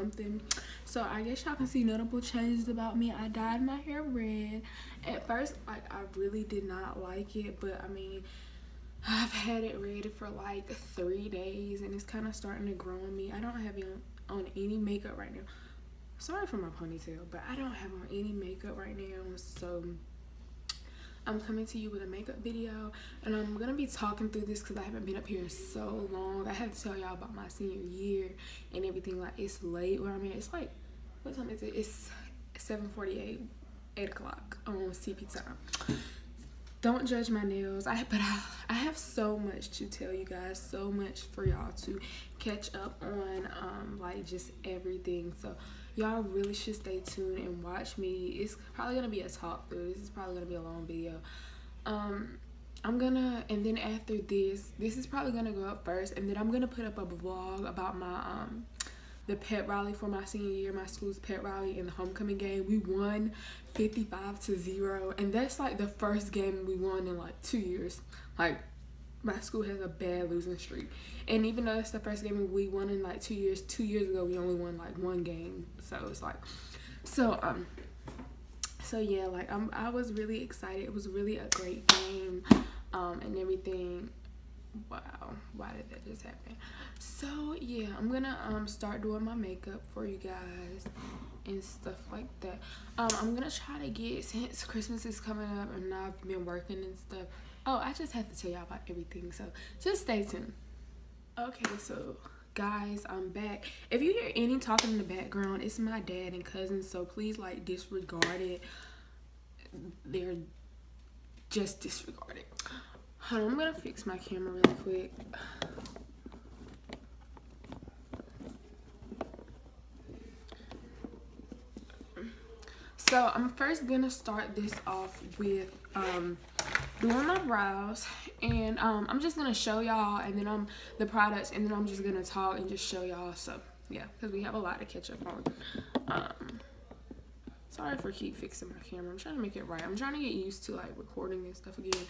something. So I guess y'all can see notable changes about me. I dyed my hair red. At first, like, I really did not like it, but I mean, I've had it red for like 3 days and it's kind of starting to grow on me. I don't have on any makeup right now. Sorry for my ponytail, but I don't have on any makeup right now, so I'm coming to you with a makeup video, and I'm gonna be talking through this because I haven't been up here so long. I had to tell y'all about my senior year and everything. Like, it's late where I'm at. It's like, what time is it? It's 7:48, 8 o'clock on CP time. Don't judge my nails. I have so much to tell you guys, so much for y'all to catch up on, like, just everything. So y'all really should stay tuned and watch me. It's probably gonna be a talk through. This is probably gonna be a long video. I'm gonna, and then after this is probably gonna go up first, and then I'm gonna put up a vlog about my the pep rally for my senior year, my school's pep rally and the homecoming game. We won 55-0, and that's like the first game we won in like 2 years. Like, my school has a bad losing streak, and even though it's the first game we won in like 2 years, 2 years ago we only won like 1 game. So it's like, so yeah, like, I was really excited. It was really a great game, and everything. Wow, why did that just happen? So yeah, I'm gonna start doing my makeup for you guys and stuff like that. I'm gonna try to get, since Christmas is coming up and I've been working and stuff. Oh, I just have to tell y'all about everything, so just stay tuned. Okay, so guys, I'm back. If you hear any talking in the background, it's my dad and cousins, so please, like, disregard it. They're just disregard it. Hold on, I'm gonna fix my camera really quick. So I'm first gonna start this off with doing my brows, and I'm just gonna show y'all, and then the products, and then I'm just gonna talk and just show y'all. So yeah, because we have a lot to catch up on. Sorry for keep fixing my camera. I'm trying to make it right. I'm trying to get used to, like, recording and stuff again.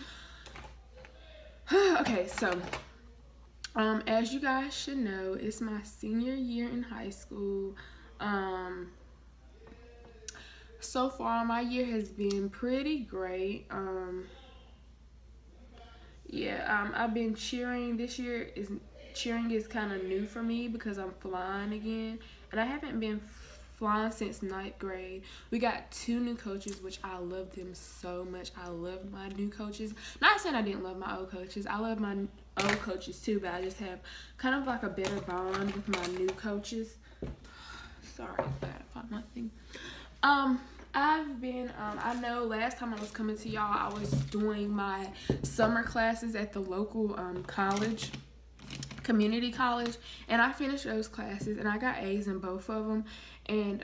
Okay, so as you guys should know, it's my senior year in high school. So far my year has been pretty great. Yeah, I've been cheering. This year cheering is kind of new for me because I'm flying again, and I haven't been flying since 9th grade. We got 2 new coaches, which I love them so much. I love my new coaches. Not saying I didn't love my old coaches. I love my old coaches too, but I just have kind of like a better bond with my new coaches. Sorry about my thing. I've been, I know last time I was coming to y'all, I was doing my summer classes at the local college, community college, and I finished those classes and I got A's in both of them. And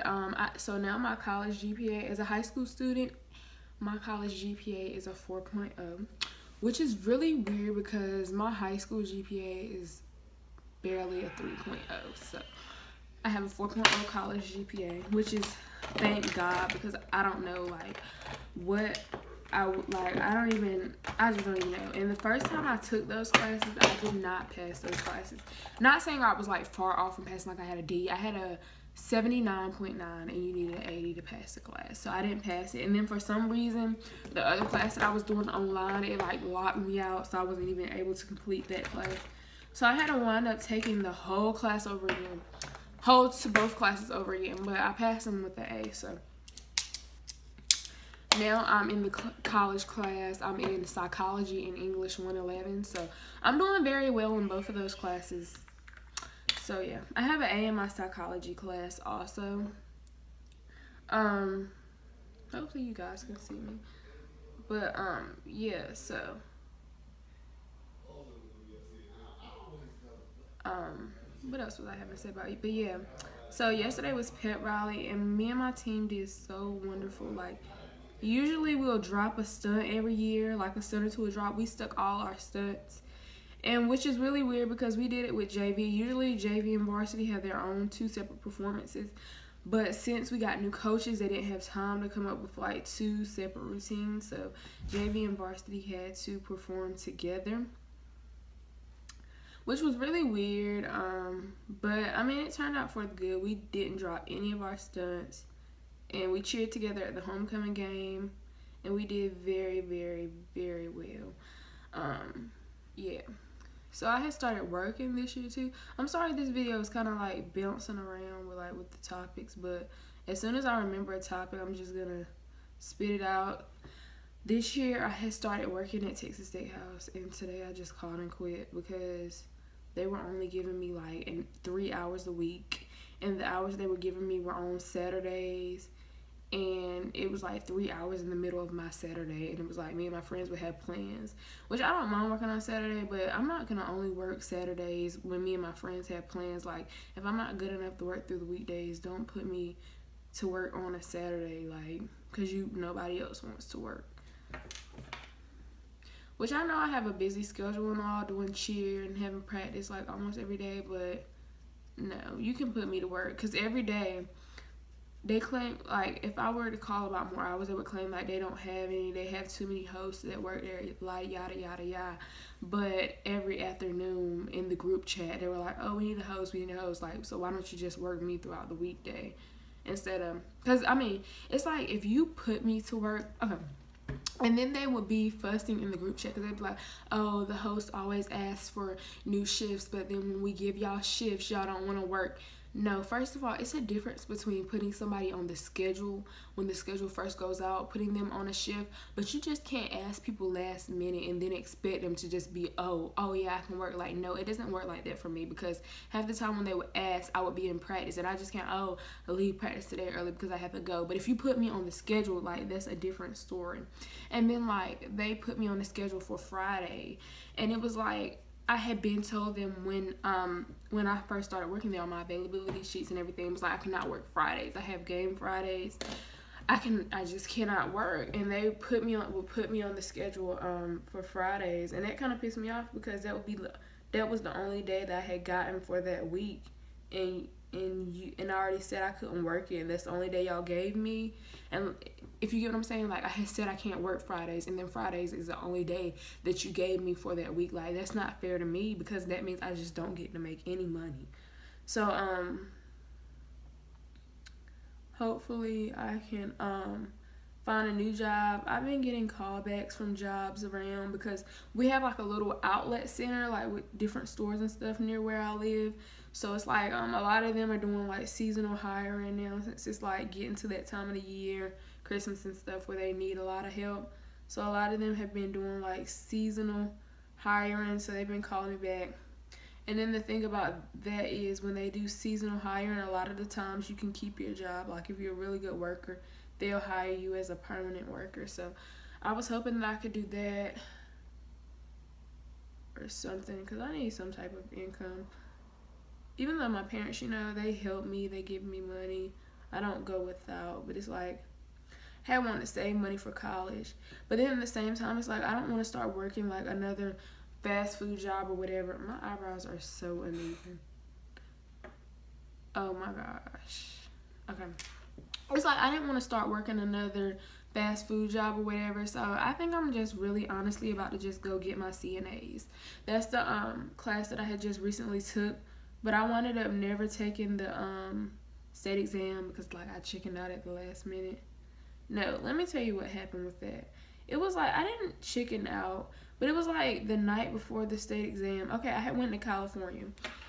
so now my college GPA, as a high school student, my college GPA is a 4.0, which is really weird because my high school GPA is barely a 3.0. So I have a 4.0 college GPA, which is, thank God, because I don't know, like, what I just don't even know. And the first time I took those classes, I did not pass those classes. Not saying I was, like, far off from passing, like I had a D. I had a 79.9, and you needed an 80 to pass the class. So I didn't pass it. And then for some reason, the other class that I was doing online, it, like, locked me out, so I wasn't even able to complete that class. So I had to wind up taking the whole class over again. Both classes over again, but I passed them with the A. So now I'm in the college class. I'm in psychology and English 111, so I'm doing very well in both of those classes. So yeah, I have an A in my psychology class also. Hopefully you guys can see me, but yeah, so what else was I having to say about it? But yeah, so yesterday was pep rally, and me and my team did so wonderful. Like, usually we'll drop a stunt every year, like a stunt or two a drop. We stuck all our stunts, and which is really weird because we did it with JV. Usually JV and varsity have their own 2 separate performances, but since we got new coaches, they didn't have time to come up with like 2 separate routines, so JV and varsity had to perform together, which was really weird. But I mean, it turned out for the good. We didn't drop any of our stunts, and we cheered together at the homecoming game, and we did very, very, very well. Yeah. So I had started working this year too. I'm sorry this video is kind of like bouncing around with the topics, but as soon as I remember a topic, I'm just gonna spit it out. This year I had started working at Texas State House, and today I just called and quit because they were only giving me like 3 hours a week, and the hours they were giving me were on Saturdays, and it was like 3 hours in the middle of my Saturday, and it was like me and my friends would have plans, which I don't mind working on Saturday, but I'm not gonna only work Saturdays when me and my friends have plans. Like, if I'm not good enough to work through the weekdays, don't put me to work on a Saturday, like, because nobody else wants to work. Which I know I have a busy schedule and all, doing cheer and having practice like almost every day, but no, you can put me to work, because every day they claim, like, if I were to call about more hours, they would claim like they don't have any, they have too many hosts that work there, like yada yada yada. But every afternoon in the group chat, they were like, oh, we need a host, like, so why don't you just work me throughout the weekday instead of, because I mean, it's like, if you put me to work, okay. And then they would be fussing in the group chat because they'd be like, oh, the host always asks for new shifts, but then when we give y'all shifts, y'all don't want to work. No, first of all, it's a difference between putting somebody on the schedule when the schedule first goes out, putting them on a shift, but you just can't ask people last minute and then expect them to just be, oh yeah, I can work. Like, no, it doesn't work like that for me, because half the time when they would ask, I would be in practice, and I just can't, I leave practice today early because I have to go. But if you put me on the schedule, like, that's a different story. And then, like, they put me on the schedule for Friday, and it was like, I had been told them when I first started working there on my availability sheets and everything, it was like, I cannot work Fridays. I have game Fridays. I just cannot work. And they would put me on the schedule for Fridays, and that kind of pissed me off, because that was the only day that I had gotten for that week, and I already said I couldn't work it, and that's the only day y'all gave me. And if you get what I'm saying, like, I had said I can't work Fridays, and then Fridays is the only day that you gave me for that week. Like, that's not fair to me, because that means I just don't get to make any money. So hopefully I can find a new job. I've been getting callbacks from jobs around, because we have like a little outlet center, like, with different stores and stuff near where I live. So it's like a lot of them are doing like seasonal hiring now, since it's like getting to that time of the year, Christmas and stuff, where they need a lot of help. So a lot of them have been doing like seasonal hiring, so they've been calling me back. And then the thing about that is, when they do seasonal hiring, a lot of the times you can keep your job. Like, if you're a really good worker, they'll hire you as a permanent worker. So I was hoping that I could do that or something, because I need some type of income. Even though my parents, they help me, they give me money, I don't go without. But it's like, hey, I want to save money for college. But then at the same time, it's like, I don't want to start working like another fast food job or whatever. My eyebrows are so uneven. Oh my gosh. Okay. It's like, I didn't want to start working another fast food job or whatever, so I think I'm just really honestly about to just go get my CNAs. That's the class that I had just recently took, but I wound up never taking the state exam, because like, I chickened out at the last minute. No, let me tell you what happened with that. It was like, I didn't chicken out, but it was like the night before the state exam. Okay, I had went to California,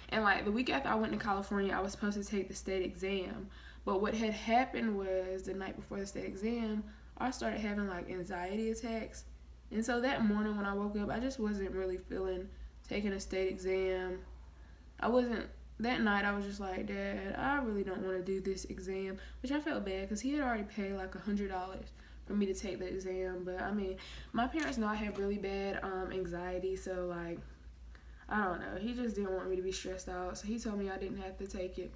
and like the week after I went to California, I was supposed to take the state exam. But what had happened was, the night before the state exam, I started having like anxiety attacks. And so that morning when I woke up, I just wasn't really feeling taking a state exam. That night I was just like, Dad, I really don't want to do this exam, which I felt bad, because he had already paid like $100 for me to take the exam. But I mean, my parents know I have really bad anxiety, so like, I don't know, he just didn't want me to be stressed out, so he told me I didn't have to take it.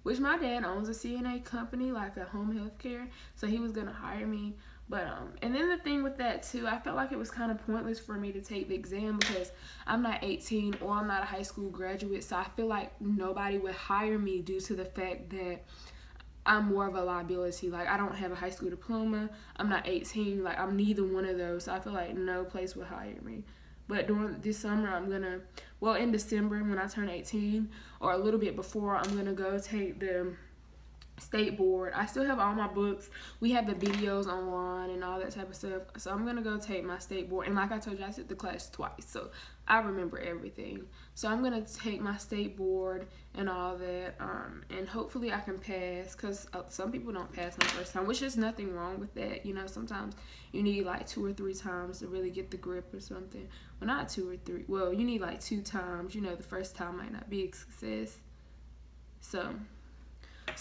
Which my dad owns a CNA company, like a home health care, so he was gonna hire me. But and then the thing with that too, I felt like it was kind of pointless for me to take the exam, because I'm not 18 or I'm not a high school graduate, so I feel like nobody would hire me due to the fact that I'm more of a liability. Like, I don't have a high school diploma, I'm not 18, like, I'm neither one of those, so I feel like no place would hire me. But during this summer, I'm gonna, well, in December when I turn 18, or a little bit before, I'm gonna go take the state board. I still have all my books. We have the videos online and all that type of stuff. So I'm gonna go take my state board. And like I told you, I took the class twice, so I remember everything. So I'm gonna take my state board and all that, and hopefully I can pass, because some people don't pass on the first time, which is nothing wrong with that. You know, sometimes you need like 2 or 3 times to really get the grip or something. Well, not 2 or 3. Well, you need like 2 times. You know, the first time might not be a success. So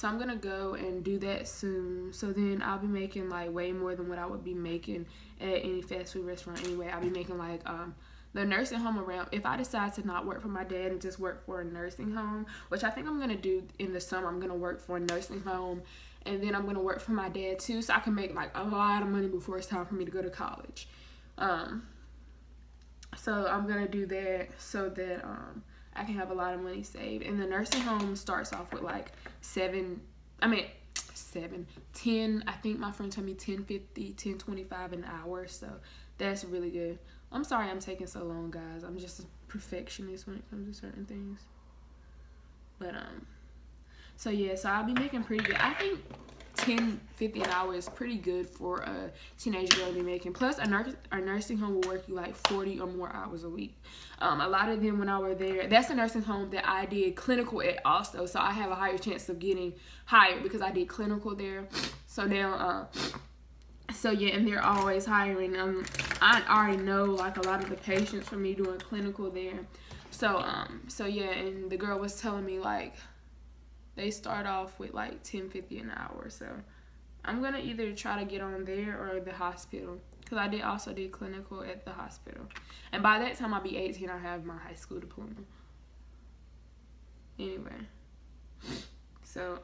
I'm gonna go and do that soon. So then I'll be making like way more than what I would be making at any fast food restaurant anyway. I'll be making like the nursing home around, if I decide to not work for my dad and just work for a nursing home, which I think I'm gonna do in the summer. I'm gonna work for a nursing home, and then I'm gonna work for my dad too, so I can make like a lot of money before it's time for me to go to college. So I'm gonna do that so that I can have a lot of money saved. And the nursing home starts off with like 10, I think my friend told me 10.50, 10.25 an hour, so that's really good. I'm sorry I'm taking so long, guys. I'm just a perfectionist when it comes to certain things. But so yeah, so I'll be making pretty good. I think 10.50 an hour is pretty good for a teenage girl to be making. Plus, a nursing home will work you like 40 or more hours a week. A lot of them, when I were there, that's a nursing home that I did clinical at also, so I have a higher chance of getting hired because I did clinical there. So now, so yeah, and they're always hiring. I already know like a lot of the patients from me doing clinical there. So so yeah, and the girl was telling me like they start off with like 10.50 an hour. So I'm gonna either try to get on there or the hospital, because I also did clinical at the hospital. And by that time I'll be 18, I have my high school diploma. Anyway, so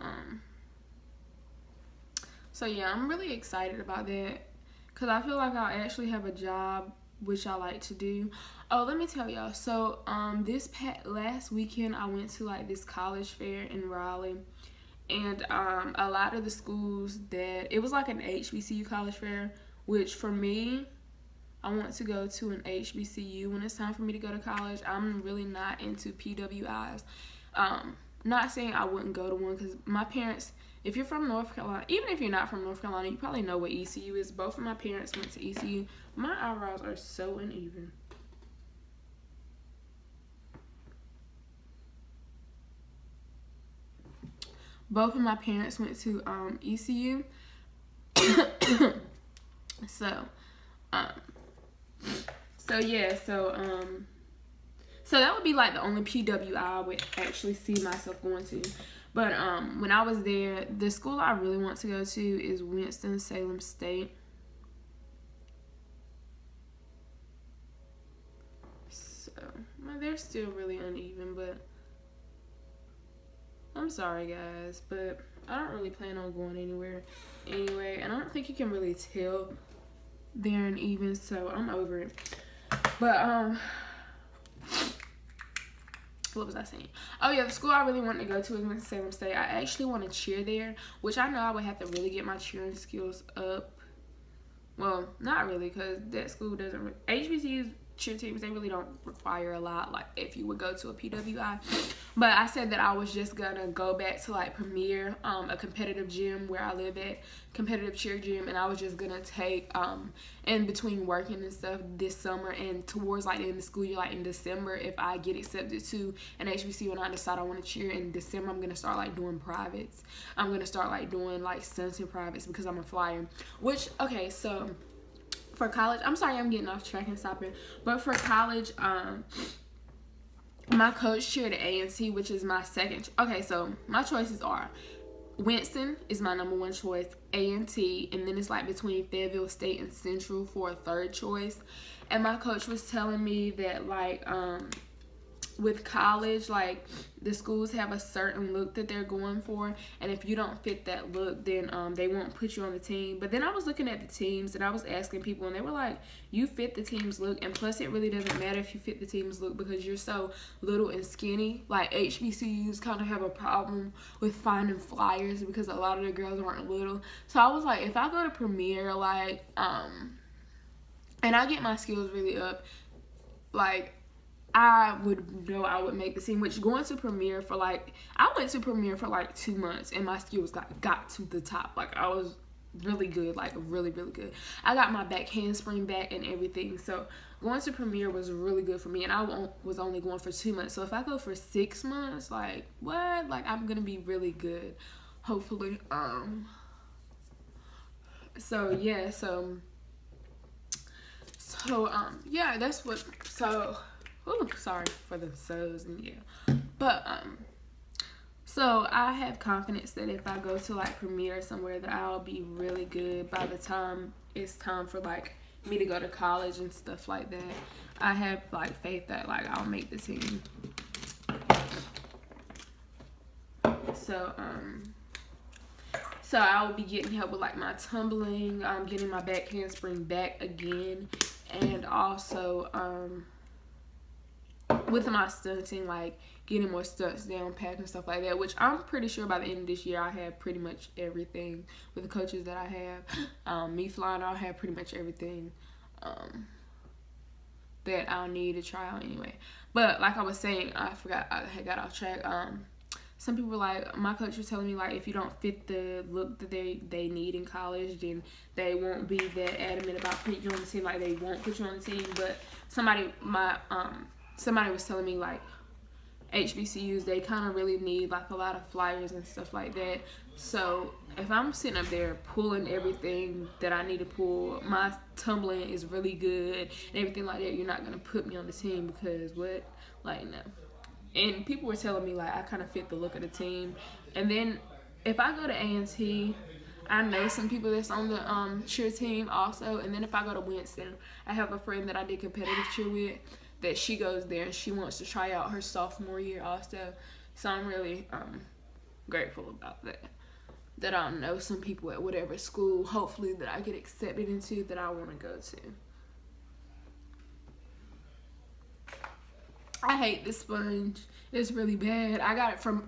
so yeah, I'm really excited about that, because I feel like I'll actually have a job which I like to do. Oh, let me tell y'all. So this last weekend I went to like this college fair in Raleigh, and a lot of the schools that, it was like an HBCU college fair, which for me, I want to go to an HBCU when it's time for me to go to college. I'm really not into PWIs. Not saying I wouldn't go to one, because my parents, if you're from North Carolina, even if you're not from North Carolina, you probably know what ECU is. Both of my parents went to ECU. My eyebrows are so uneven. Both of my parents went to ECU. So yeah, so that would be like the only PWI I would actually see myself going to. But when I was there, the school I really want to go to is Winston-Salem State. So well, they're still really uneven, but I'm sorry guys, but I don't really plan on going anywhere anyway, and I don't think you can really tell they're uneven, so I'm over it. But what was I saying? Oh yeah, the school I really want to go to is Winston-Salem State. I actually want to cheer there, which I know I would have to really get my cheering skills up. Well, not really, because that school doesn't, HBCU's cheer teams, they really don't require a lot, like if you would go to a PWI. But I said that I was just gonna go back to like Premier, a competitive gym where I live at, competitive cheer gym, and I was just gonna take in between working and stuff this summer, and towards like the end of the school year, like in December, if I get accepted to an HBCU and I decide I want to cheer in December, I'm gonna start like doing privates. I'm gonna start like doing like stunts and privates, because I'm a flyer. Which, okay, so for college, I'm sorry I'm getting off track and stopping, but for college, my coach cheered at A&T, which is my second. Okay, so my choices are Winston is my #1 choice, A&T, and then it's like between Fayetteville State and Central for a third choice. And my coach was telling me that like with college, like the schools have a certain look that they're going for, and if you don't fit that look, then they won't put you on the team. But then I was looking at the teams and I was asking people, and they were like, you fit the team's look, and plus it really doesn't matter if you fit the team's look, because you're so little and skinny. Like HBCUs kind of have a problem with finding flyers because a lot of the girls aren't little. So I was like, if I go to Premier, like and I get my skills really up, like I would know I would make the team. Which going to Premier for like, I went to Premier for like 2 months and my skills got to the top. Like I was really good, like really good. I got my back handspring back and everything. So going to Premier was really good for me, and I was only going for 2 months. So if I go for 6 months, like what? Like I'm gonna be really good, hopefully. So yeah, yeah, that's what. So, ooh, sorry for the so's and yeah, but so I have confidence that if I go to like Premier somewhere, that I'll be really good by the time it's time for like me to go to college and stuff like that. I have like faith that like I'll make the team. So I will be getting help with like my tumbling, getting my back handspring back again, and also with my stunting, like getting more stunts down pat and stuff like that, which I'm pretty sure by the end of this year I have pretty much everything with the coaches that I have. Me flying, I'll have pretty much everything that I'll need to try out anyway. But like I was saying, I forgot, I had got off track. Some people were like, my coach was telling me like, if you don't fit the look that they need in college, then they won't be that adamant about putting you on the team. Like they won't put you on the team. But somebody was telling me like, HBCUs, they kind of really need like a lot of flyers and stuff like that. So if I'm sitting up there pulling everything that I need to pull, my tumbling is really good and everything like that, you're not gonna put me on the team because what? Like no. And people were telling me like I kind of fit the look of the team. And then if I go to A&T, I know some people that's on the cheer team also. And then if I go to Winston, I have a friend that I did competitive cheer with, that she goes there and she wants to try out her sophomore year also. So I'm really grateful about that. That I know some people at whatever school, hopefully, that I get accepted into, that I want to go to. I hate this sponge. It's really bad. I got it from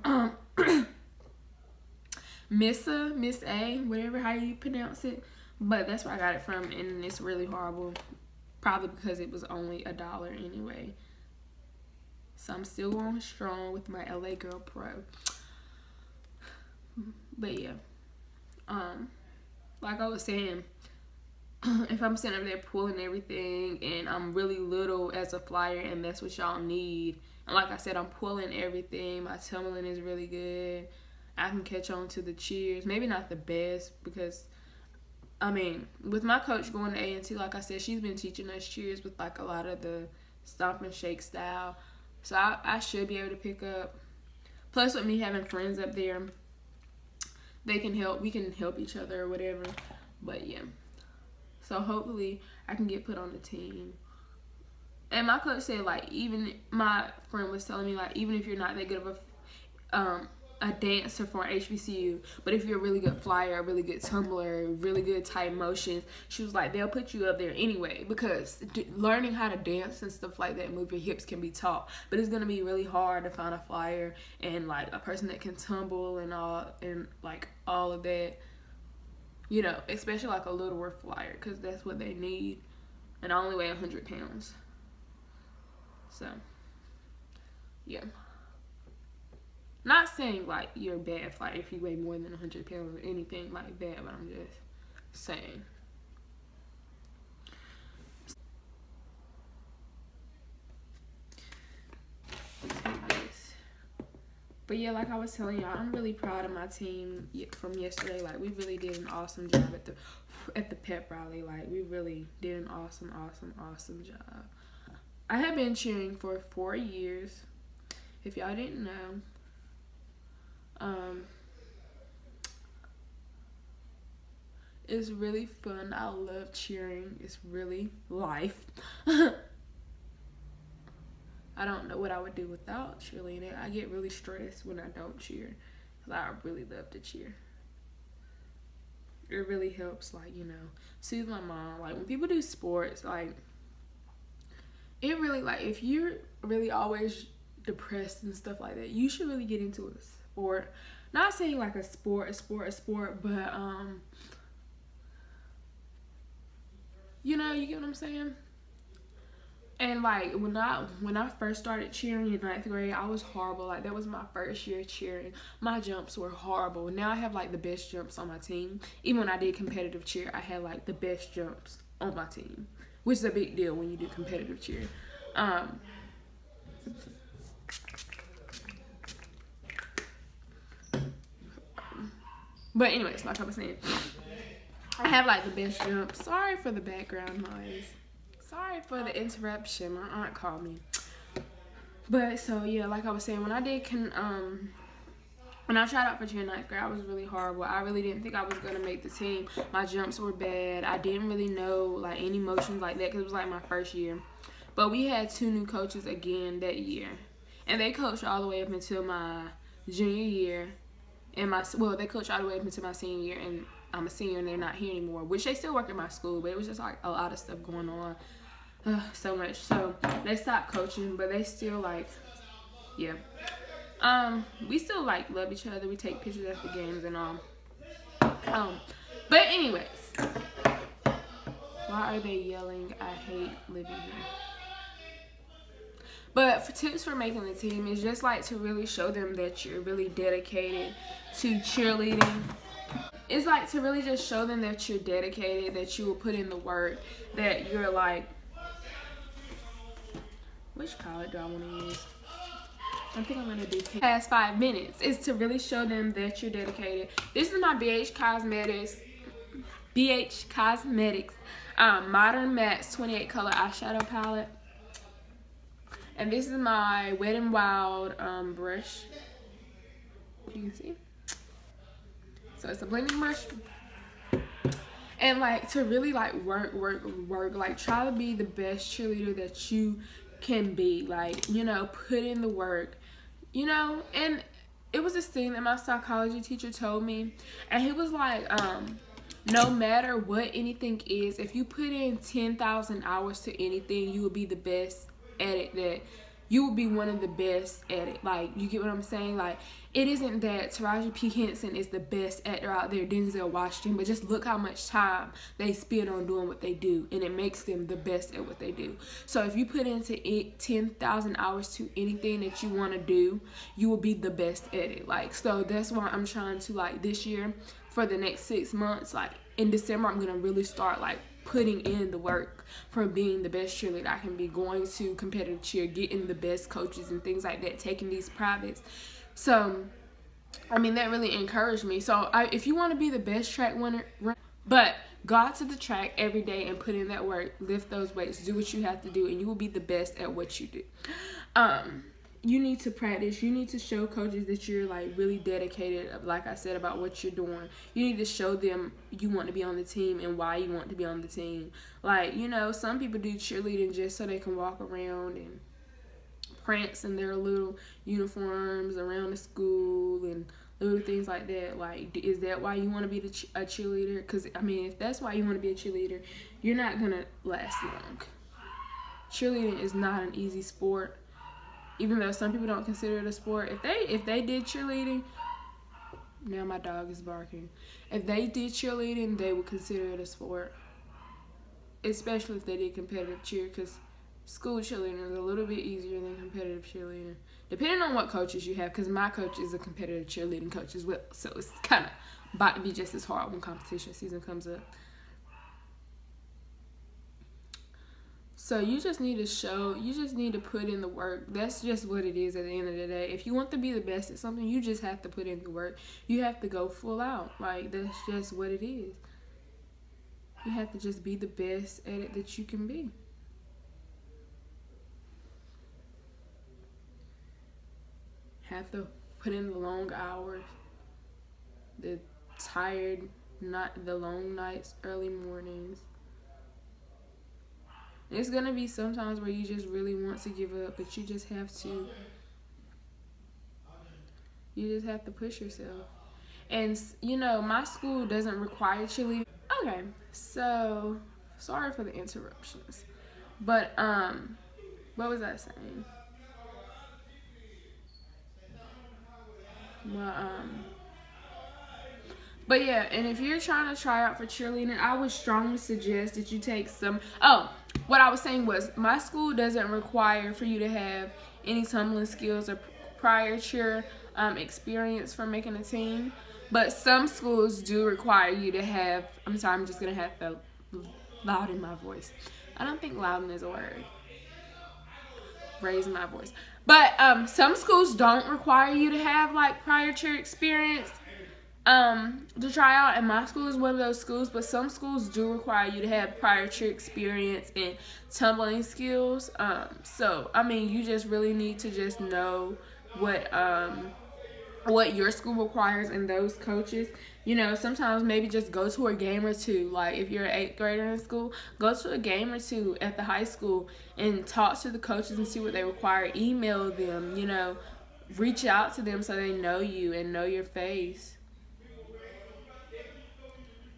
Miss A, whatever how you pronounce it. But that's where I got it from, and it's really horrible. Probably because it was only $1 anyway. So I'm still going strong with my LA Girl Pro. But yeah. Like I was saying, if I'm sitting up there pulling everything and I'm really little as a flyer and that's what y'all need, and like I said, I'm pulling everything, my tumbling is really good, I can catch on to the cheers. Maybe not the best because I mean, with my coach going to A&T, like I said, she's been teaching us cheers with like a lot of the stomp and shake style. So I should be able to pick up. Plus with me having friends up there, they can help. We can help each other or whatever. But yeah. So hopefully I can get put on the team. And my coach said like, even my friend was telling me like, even if you're not that good of a dancer for an HBCU, but if you're a really good flyer, a really good tumbler, really good tight motions, she was like, they'll put you up there anyway, because learning how to dance and stuff like that, move your hips, can be taught, but it's gonna be really hard to find a flyer and like a person that can tumble and all of that, you know, especially like a littler flyer, because that's what they need, and I only weigh 100 pounds. So yeah. Not saying like you're a bad flyer if you weigh more than 100 pounds or anything like that, but I'm just saying. But yeah, like I was telling y'all, I'm really proud of my team from yesterday. Like we really did an awesome job at the pep rally. Like we really did an awesome job. I have been cheering for 4 years. If y'all didn't know. It's really fun. I love cheering. It's really life. I don't know what I would do without cheerleading. I get really stressed when I don't cheer, because I really love to cheer. It really helps, like, you know, soothe my mind. Like when people do sports, like it really, like if you're really always depressed and stuff like that, you should really get into a sport. Not saying like a sport, but you know, you get what I'm saying? And like when I first started cheering in 9th grade, I was horrible. Like that was my first year cheering. My jumps were horrible. Now I have like the best jumps on my team. Even when I did competitive cheer, I had like the best jumps on my team, which is a big deal when you do competitive cheer. But anyways, like I was saying, I have like the best jumps. Sorry for the background noise. Sorry for the interruption. My aunt called me. But so yeah, like I was saying, when I tried out for cheer in 9th grade, I was really horrible. I really didn't think I was gonna make the team. My jumps were bad. I didn't really know like any motions like that because it was like my first year. But we had 2 new coaches again that year, and they coached all the way up until my junior year. And they coached all the way up until my senior year, and I'm a senior and they're not here anymore, which they still work at my school, but it was just like a lot of stuff going on. So much. So they stopped coaching, but they still like, yeah. We still like love each other. We take pictures after games and all. But anyways, why are they yelling? I hate living here. But for tips for making the team is just like to really show them that you're really dedicated to cheerleading. It's like to really just show them that you're dedicated, that you will put in the work, that you're like, which palette do I want to use? I think I'm going to do past 5 minutes. Is to really show them that you're dedicated. This is my BH Cosmetics Modern Mattes 28 color eyeshadow palette. And this is my Wet n Wild brush. You can see. So it's a blending brush. And like to really like work, like try to be the best cheerleader that you can be. Like, you know, put in the work, you know. And it was this thing that my psychology teacher told me, and he was like, no matter what anything is, if you put in 10,000 hours to anything, you will be the best at it. That you will be one of the best at it. Like, you get what I'm saying? Like, it isn't that Taraji P. Henson is the best actor out there, Denzel Washington, but just look how much time they spend on doing what they do, and it makes them the best at what they do. So if you put into it 10,000 hours to anything that you want to do, you will be the best at it. Like, so that's why I'm trying to, like, this year, for the next 6 months, like, in December, I'm going to really start, like, putting in the work for being the best cheerleader I can be, going to competitive cheer, getting the best coaches and things like that, taking these privates. So, I mean, that really encouraged me. So, if you want to be the best track winner, but go out to the track every day and put in that work, lift those weights, do what you have to do, and you will be the best at what you do. You need to practice. You need to show coaches that you're like really dedicated, like I said, about what you're doing. You need to show them you want to be on the team and why you want to be on the team. Like, you know, some people do cheerleading just so they can walk around and prance in their little uniforms around the school and little things like that. Like, is that why you want to be a cheerleader? Because, I mean, if that's why you want to be a cheerleader, you're not going to last long. Cheerleading is not an easy sport. Even though some people don't consider it a sport, if they did cheerleading, now my dog is barking. If they did cheerleading, they would consider it a sport. Especially if they did competitive cheer, because school cheerleading is a little bit easier than competitive cheerleading. Depending on what coaches you have, because my coach is a competitive cheerleading coach as well. So it's kind of about to be just as hard when competition season comes up. So you just need to show, you just need to put in the work. That's just what it is at the end of the day. If you want to be the best at something, you just have to put in the work. You have to go full out. Like, that's just what it is. You have to just be the best at it that you can be. Have to put in the long hours, the tired, not the long nights, early mornings. It's going to be sometimes where you just really want to give up, but you just have to. You just have to push yourself. And, you know, my school doesn't require cheerleading. Okay, so, sorry for the interruptions. But, what was I saying? Well, but yeah, and if you're trying to try out for cheerleading, I would strongly suggest that you take some, what I was saying was my school doesn't require for you to have any tumbling skills or prior cheer experience for making a team. But some schools do require you to have, I'm sorry, I'm just going to have to louden my voice. I don't think louden is a word. Raise my voice. But some schools don't require you to have like prior cheer experience to try out. And my school is one of those schools, but some schools do require you to have prior cheer experience and tumbling skills. So, I mean, you just really need to just know what your school requires and those coaches. You know, sometimes maybe just go to a game or two. Like if you're an 8th grader in school, go to a game or two at the high school and talk to the coaches and see what they require. Email them, you know, reach out to them so they know you and know your face.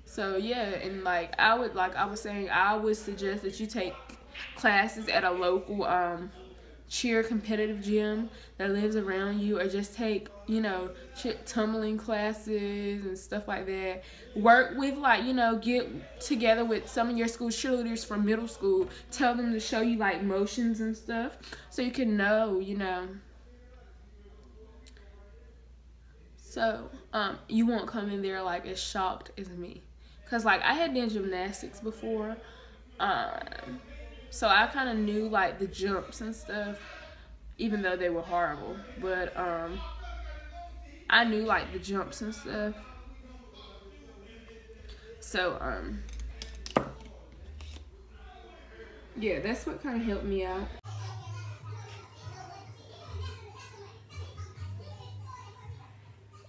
So yeah, and like I would suggest that you take classes at a local cheer competitive gym that lives around you, or just take, you know, tumbling classes and stuff like that. Work with, like, you know, get together with some of your school cheerleaders from middle school. Tell them to show you like motions and stuff so you can know, you know. So you won't come in there like as shocked as me, because like I had done gymnastics before, so I kind of knew like the jumps and stuff, even though they were horrible. But I knew like the jumps and stuff. So yeah, that's what kind of helped me out.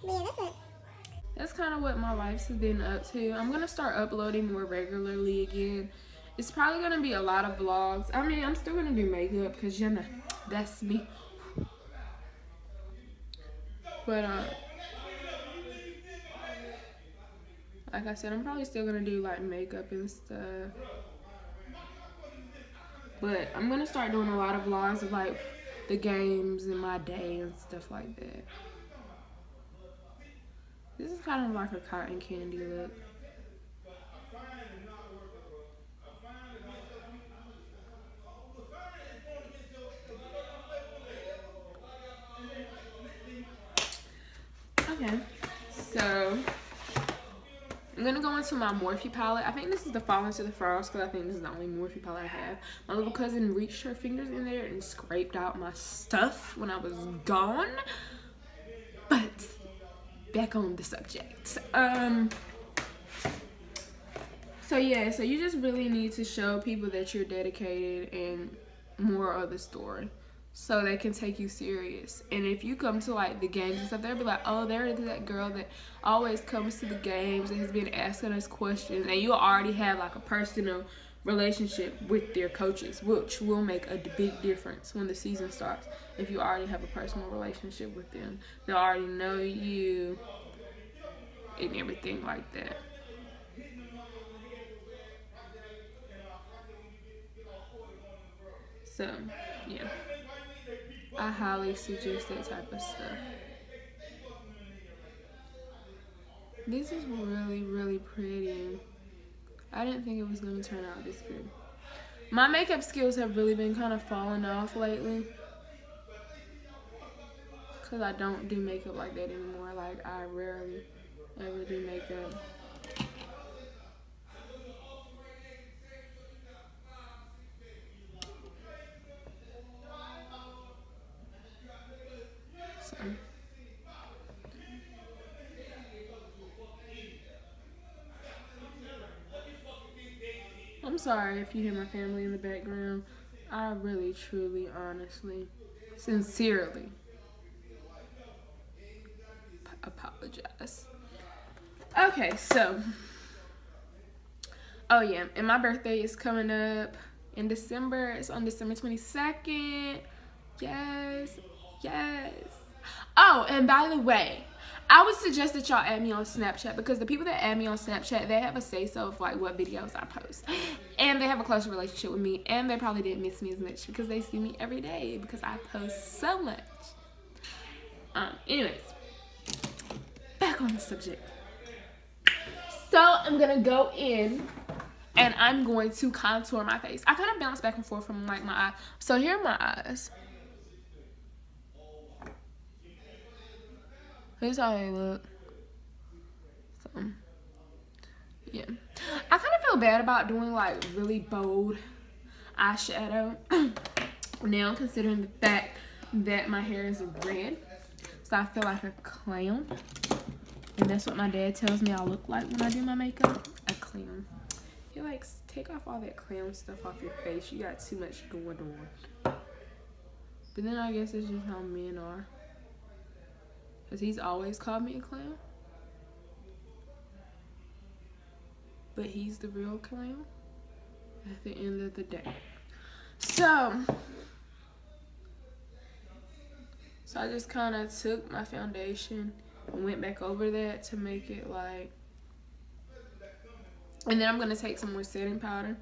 Yeah, That's kind of what my life's been up to. I'm gonna start uploading more regularly again. It's probably gonna be a lot of vlogs. I mean, I'm still gonna do makeup because, you know, that's me. But like I said, I'm probably still gonna do like makeup and stuff. But I'm gonna start doing a lot of vlogs of like the games in my day and stuff like that. This is kind of like a cotton candy look. Okay, so I'm gonna go into my Morphe palette. I think this is the Fall Into the Frost because I think this is the only Morphe palette I have. My little cousin reached her fingers in there and scraped out my stuff when I was gone. But back on the subject. So yeah, so you just really need to show people that you're dedicated and more of the story, so they can take you serious. And if you come to like the games and stuff, they'll be like, oh, there is that girl that always comes to the games and has been asking us questions, and you already have like a personal relationship with their coaches, which will make a big difference when the season starts. If you already have a personal relationship with them, they'll already know you and everything like that. So yeah, I highly suggest that type of stuff. This is really, really pretty. I didn't think it was going to turn out this good. My makeup skills have really been kind of falling off lately, because I don't do makeup like that anymore. Like, I rarely ever do makeup. So I'm sorry if you hear my family in the background. I really, truly, honestly, sincerely apologize. Okay, so, oh yeah, and my birthday is coming up in December. It's on December 22nd. Yes, yes. Oh, and by the way, I would suggest that y'all add me on Snapchat, because the people that add me on Snapchat, they have a say-so of like what videos I post, and they have a closer relationship with me, and they probably didn't miss me as much because they see me every day because I post so much. Anyways, back on the subject. So I'm gonna go in And I'm going to contour my face. I kind of bounce back and forth from like my eye. So here are my eyes. Here's how they look. So, yeah. I kind of feel bad about doing like really bold eyeshadow now, considering the fact that my hair is red. So I feel like a clown. And that's what my dad tells me I look like when I do my makeup. A clown. He likes, take off all that clown stuff off your face. You got too much going on. But then I guess it's just how men are. Because he's always called me a clown. But he's the real clown at the end of the day. So I just kind of took my foundation and went back over that to make it like, and then I'm going to take some more setting powder.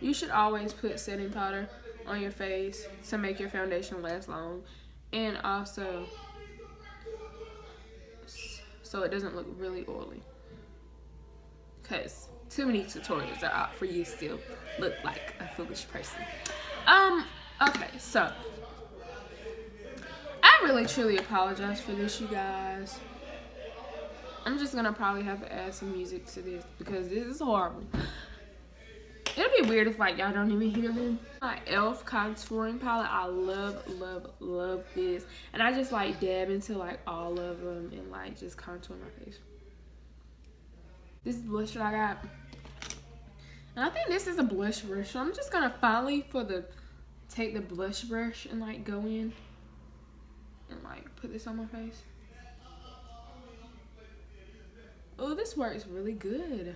You should always put setting powder on your face to make your foundation last long, and also so it doesn't look really oily, because too many tutorials are out for you to still look like a foolish person. Okay, so I really truly apologize for this, you guys. I'm just gonna probably have to add some music to this because this is horrible. It'll be weird if like y'all don't even hear me. My e.l.f. contouring palette, I love this, and I just like dab into like all of them and like just contour my face. This is the blush that I got, and I think this is a blush brush, so I'm just gonna finally take the blush brush and like go in and like put this on my face. Oh, this works really good.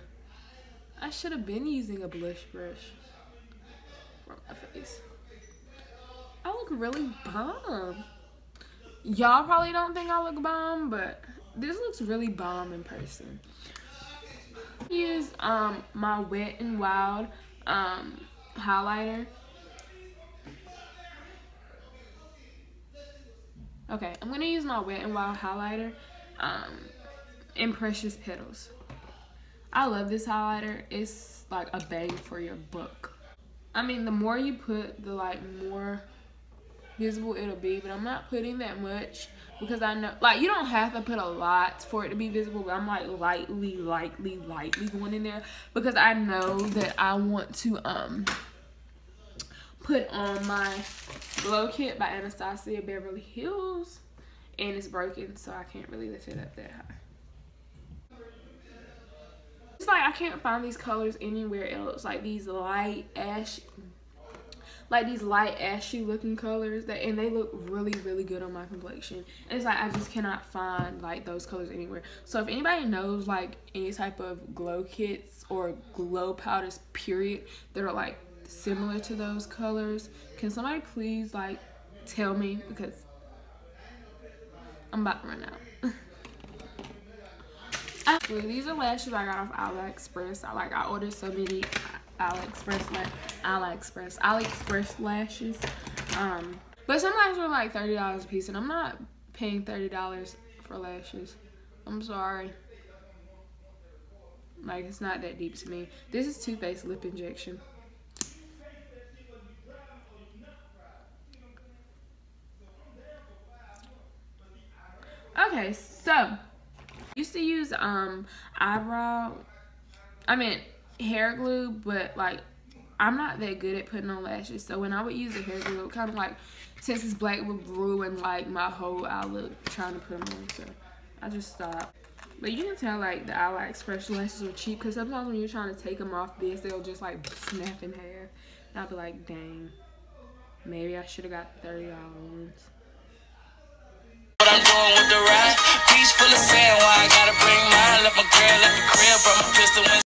I should have been using a blush brush for my face. I look really bomb. Y'all probably don't think I look bomb, but this looks really bomb in person. Use my Wet n Wild highlighter. Okay, I'm gonna use my Wet n Wild highlighter in Precious Petals. I love this highlighter. It's like a bang for your buck. I mean, the more you put, the like more visible it'll be, but I'm not putting that much because I know, like, you don't have to put a lot for it to be visible, but I'm like lightly going in there because I know that I want to put on my Glow Kit by Anastasia Beverly Hills, and it's broken, so I can't really lift it up that high. It's like I can't find these colors anywhere else, like these light ashy looking colors, and they look really good on my complexion. And it's like I just cannot find like those colors anywhere. So if anybody knows like any type of glow kits or glow powders period that are like similar to those colors, can somebody please like tell me, because I'm about to run out. These are lashes I got off AliExpress. I ordered so many AliExpress lashes. But some lashes are like $30 a piece, and I'm not paying $30 for lashes. I'm sorry. Like, it's not that deep to me. This is Too Faced Lip Injection. Okay, so used to use hair glue, but like I'm not that good at putting on lashes, so when I would use the hair glue, it kind of like, since it's black, would ruin like my whole outlook trying to put them on, so I just stopped. But you can tell like the AliExpress lashes are cheap, because sometimes when you're trying to take them off this, they'll just like snap in half, and I'll be like, dang, maybe I should have got the $30 ones. What I'm doing with the ride, piece full of sand, why I gotta bring mine, let my girl at the crib, brought my pistol and